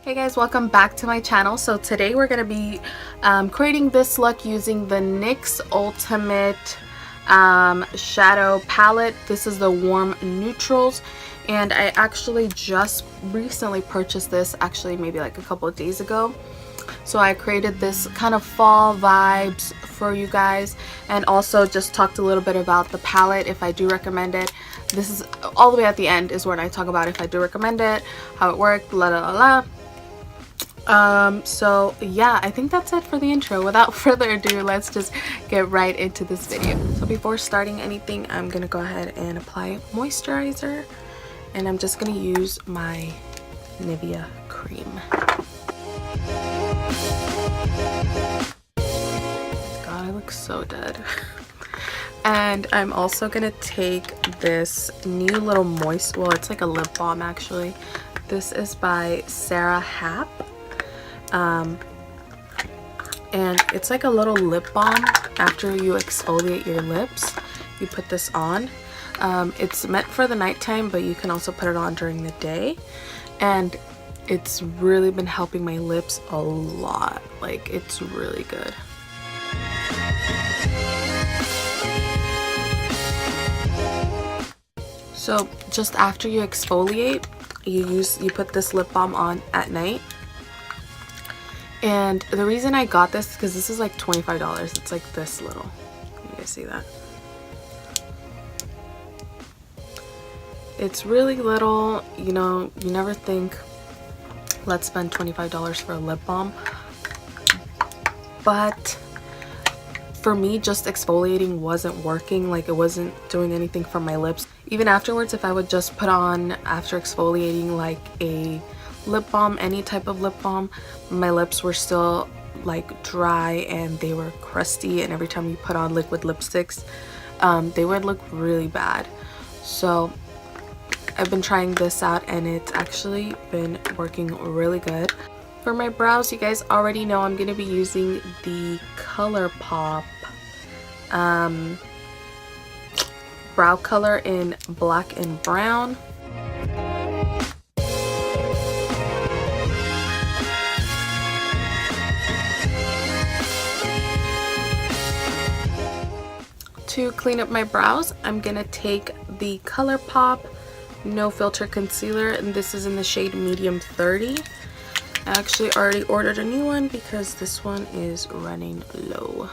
Hey guys, welcome back to my channel. So today we're going to be creating this look using the NYX Ultimate Shadow Palette. This is the Warm Neutrals, and I actually just recently purchased this, actually maybe like a couple of days ago. So I created this kind of fall vibes for you guys, and also just talked a little bit about the palette, if I do recommend it. This is all the way at the end is when I talk about if I do recommend it, how it worked, la la la la. So yeah, I think that's it for the intro. Without further ado, let's just get right into this video. So before starting anything, I'm gonna go ahead and apply moisturizer, and I'm just gonna use my Nivea cream. God, I look so dead. And I'm also gonna take this new little well, it's like a lip balm actually. This is by Sarah Happ. And it's like a little lip balm. After you exfoliate your lips, you put this on. It's meant for the nighttime, but you can also put it on during the day, and it's really been helping my lips a lot. Like, it's really good. So just after you exfoliate, you put this lip balm on at night. And the reason I got this is because this is like $25. It's like this little. You guys see that? It's really little. You know, you never think, let's spend $25 for a lip balm. But for me, just exfoliating wasn't working. Like, it wasn't doing anything for my lips. Even afterwards, if I would just put on, after exfoliating, like a lip balm, any type of lip balm, my lips were still like dry and they were crusty, and every time you put on liquid lipsticks, they would look really bad. So I've been trying this out, and it's actually been working really good. For my brows, you guys already know I'm going to be using the ColourPop brow color in black and brown. To clean up my brows, I'm gonna take the ColourPop No Filter Concealer, and this is in the shade Medium 30. I actually already ordered a new one because this one is running low.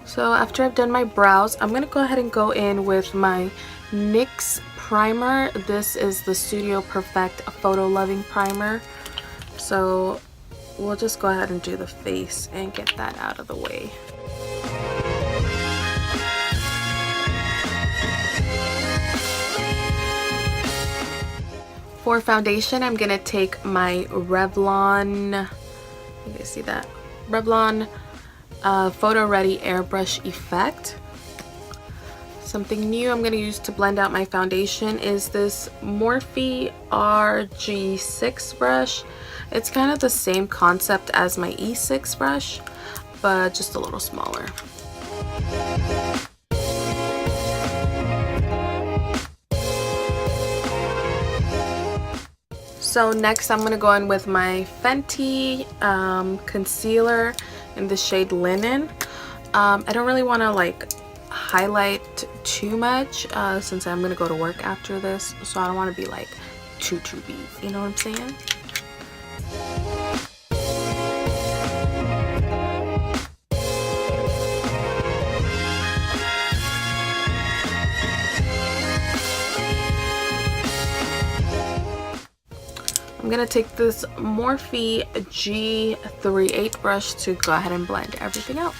So after I've done my brows, I'm going to go ahead and go in with my NYX primer. This is the Studio Perfect Photo Loving Primer. So we'll just go ahead and do the face and get that out of the way. For foundation, I'm going to take my Revlon, you guys see that? Revlon Photo Ready Airbrush Effect. Something new I'm going to use to blend out my foundation is this Morphe RG6 brush. It's kind of the same concept as my E6 brush, but just a little smaller. So next I'm going to go in with my Fenty concealer in the shade Linen. I don't really want to like highlight too much since I'm going to go to work after this, so I don't want to be like too beat, you know what I'm saying? I'm going to take this Morphe G38 brush to go ahead and blend everything out.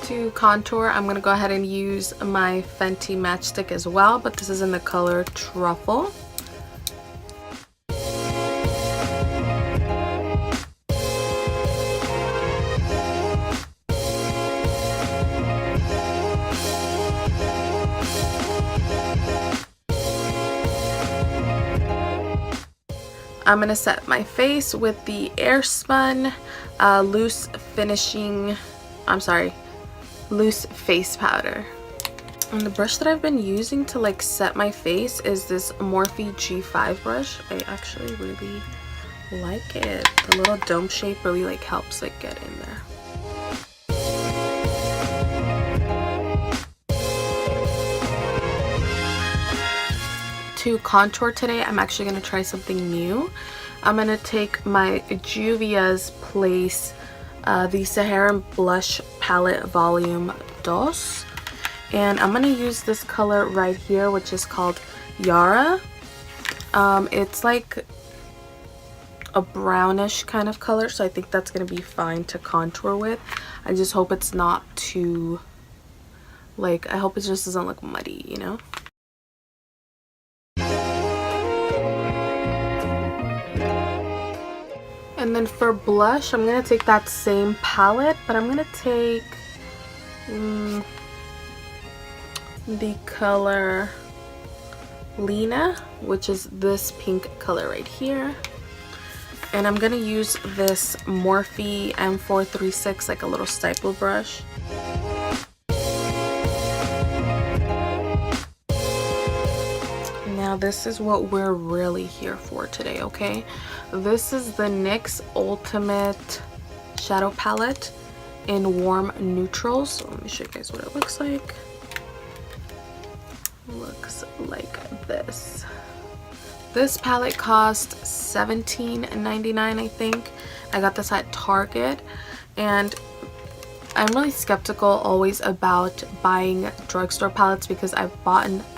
To contour, I'm going to go ahead and use my Fenty matchstick as well, but this is in the color Truffle. I'm gonna set my face with the Airspun loose face powder. And the brush that I've been using to like set my face is this Morphe G5 brush. I actually really like it. The little dome shape really like helps like get in there. To contour today, I'm actually going to try something new. I'm going to take my Juvia's Place the Saharan Blush Palette Volume 2, and I'm going to use this color right here, which is called Yara. It's like a brownish kind of color, so I think that's going to be fine to contour with. I just hope it's not too, like, I hope it just doesn't look muddy, you know? And then for blush, I'm going to take that same palette, but I'm going to take the color Lena, which is this pink color right here. And I'm going to use this Morphe M436, like a little stipple brush. Now this is what we're really here for today, okay? This is the NYX Ultimate Shadow Palette in warm neutrals. So let me show you guys what it looks like. Looks like this. This palette cost $17.99, I think. I got this at Target, and I'm really skeptical always about buying drugstore palettes because I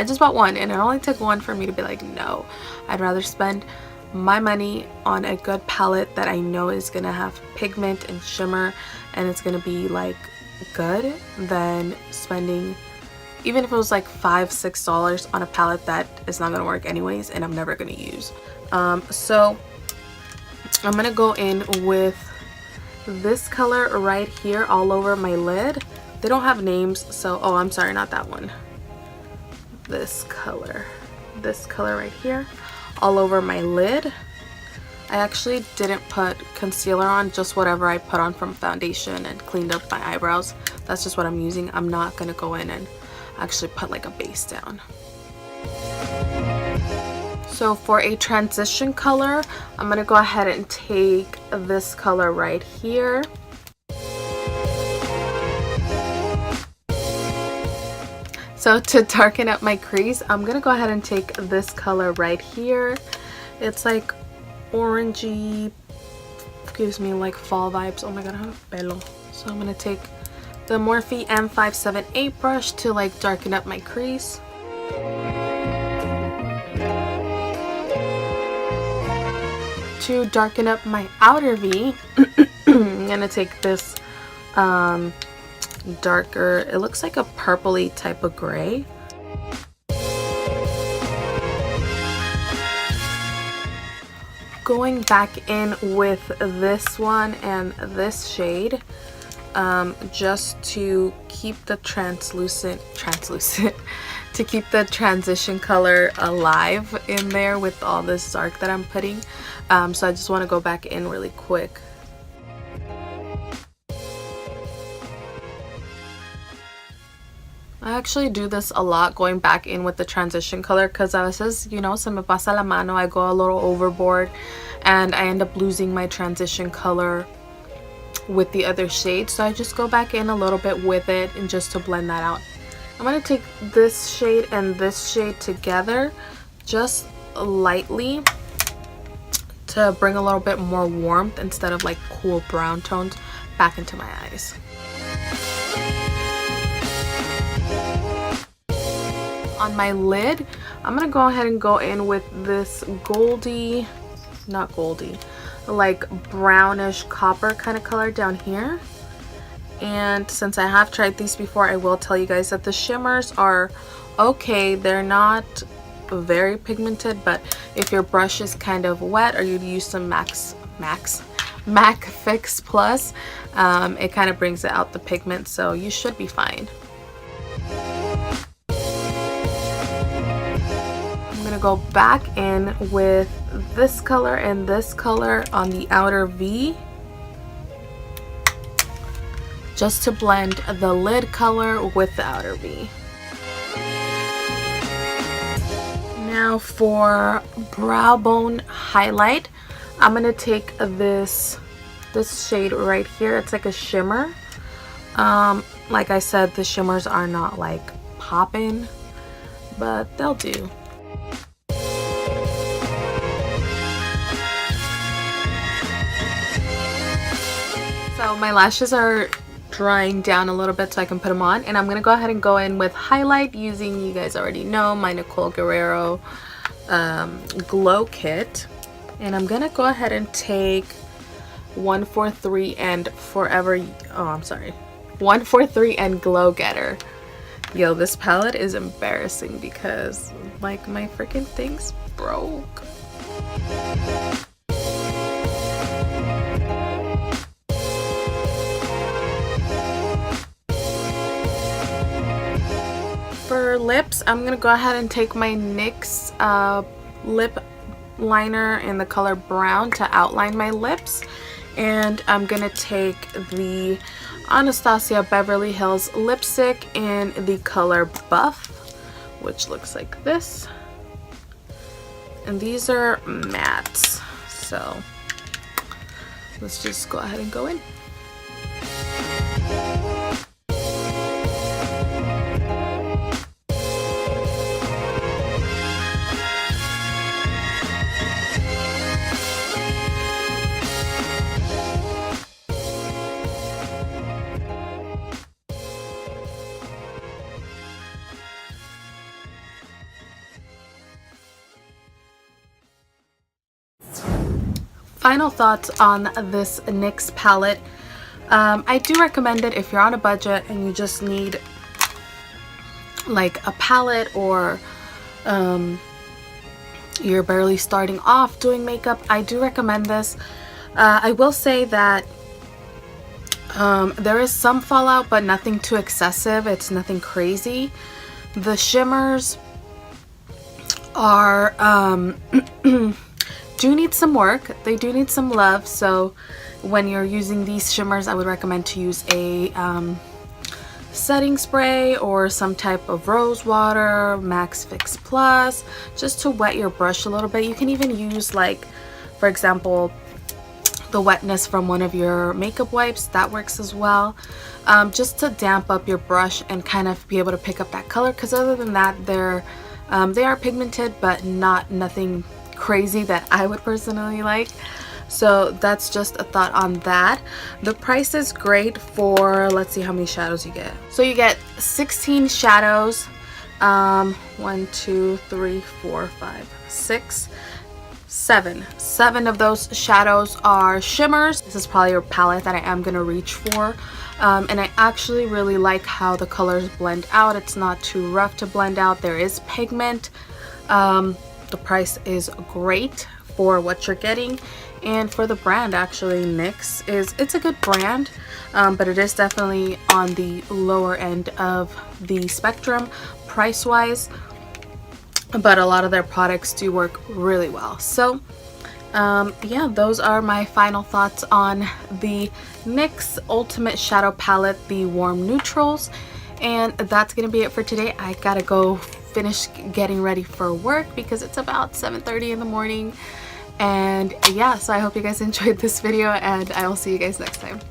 just bought one, and it only took one for me to be like, no, I'd rather spend my money on a good palette that I know is gonna have pigment and shimmer and it's gonna be like good than spending, even if it was like $5-6 on a palette that is not gonna work anyways and I'm never gonna use. So I'm gonna go in with this color right here all over my lid. They don't have names, so oh, I'm sorry, not that one. This color right here all over my lid. I actually didn't put concealer on, just whatever I put on from foundation and cleaned up my eyebrows. That's just what I'm using. I'm not gonna go in and actually put like a base down. So for a transition color, I'm gonna go ahead and take this color right here. So to darken up my crease, I'm gonna go ahead and take this color right here. It's like orangey, gives me like fall vibes. Oh my god, I have pelo. So I'm gonna take the Morphe M578 brush to like darken up my crease. To darken up my outer V, I'm gonna take this darker, it looks like a purpley type of gray. Going back in with this one and this shade, just to keep the to keep the transition color alive in there with all this dark that I'm putting. So I just want to go back in really quick. I actually do this a lot, going back in with the transition color, because a veces, you know, se me pasa la mano, I go a little overboard and I end up losing my transition color with the other shade. So I just go back in a little bit with it and just to blend that out. I'm going to take this shade and this shade together just lightly to bring a little bit more warmth instead of like cool brown tones back into my eyes. On my lid, I'm going to go ahead and go in with this goldy, not goldy, like brownish copper kind of color down here. And since I have tried these before, I will tell you guys that the shimmers are okay. They're not very pigmented, but if your brush is kind of wet or you'd use some MAC Fix Plus, it kind of brings it out the pigment, so you should be fine. I'm gonna go back in with this color and this color on the outer V, just to blend the lid color with the outer V. Now for brow bone highlight, I'm gonna take this shade right here. It's like a shimmer. Like I said, the shimmers are not like popping, but they'll do. So my lashes are drying down a little bit so I can put them on, and I'm gonna go ahead and go in with highlight using, you guys already know, my Nicole Guerrero glow kit. And I'm gonna go ahead and take 143 and 143 and Glow Getter. Yo, this palette is embarrassing because like my freaking thing's broke. For lips, I'm gonna go ahead and take my NYX lip liner in the color brown to outline my lips, and I'm gonna take the Anastasia Beverly Hills lipstick in the color Buff, which looks like this, and these are mattes, so let's just go ahead and go in. Final thoughts on this NYX palette. I do recommend it if you're on a budget and you just need like a palette, or you're barely starting off doing makeup. I do recommend this. I will say that there is some fallout, but nothing too excessive. It's nothing crazy. The shimmers are do need some work. They do need some love, so when you're using these shimmers, I would recommend to use a setting spray or some type of rose water, Max Fix Plus, just to wet your brush a little bit. You can even use, like, for example, the wetness from one of your makeup wipes. That works as well, just to damp up your brush and kind of be able to pick up that color, because other than that, they are pigmented, but nothing crazy that I would personally like. So that's just a thought on that. The price is great for, let's see how many shadows you get. So you get 16 shadows, 1 2 3 4 5 6 7 of those shadows are shimmers. This is probably a palette that I am gonna reach for, and I actually really like how the colors blend out. It's not too rough to blend out. There is pigment. The price is great for what you're getting, and for the brand, actually, NYX it's a good brand, but it is definitely on the lower end of the spectrum price wise, but a lot of their products do work really well. So yeah, those are my final thoughts on the NYX Ultimate Shadow Palette, the warm neutrals, and that's gonna be it for today. I gotta go finish getting ready for work because it's about 7:30 in the morning. And yeah, so I hope you guys enjoyed this video, and I will see you guys next time.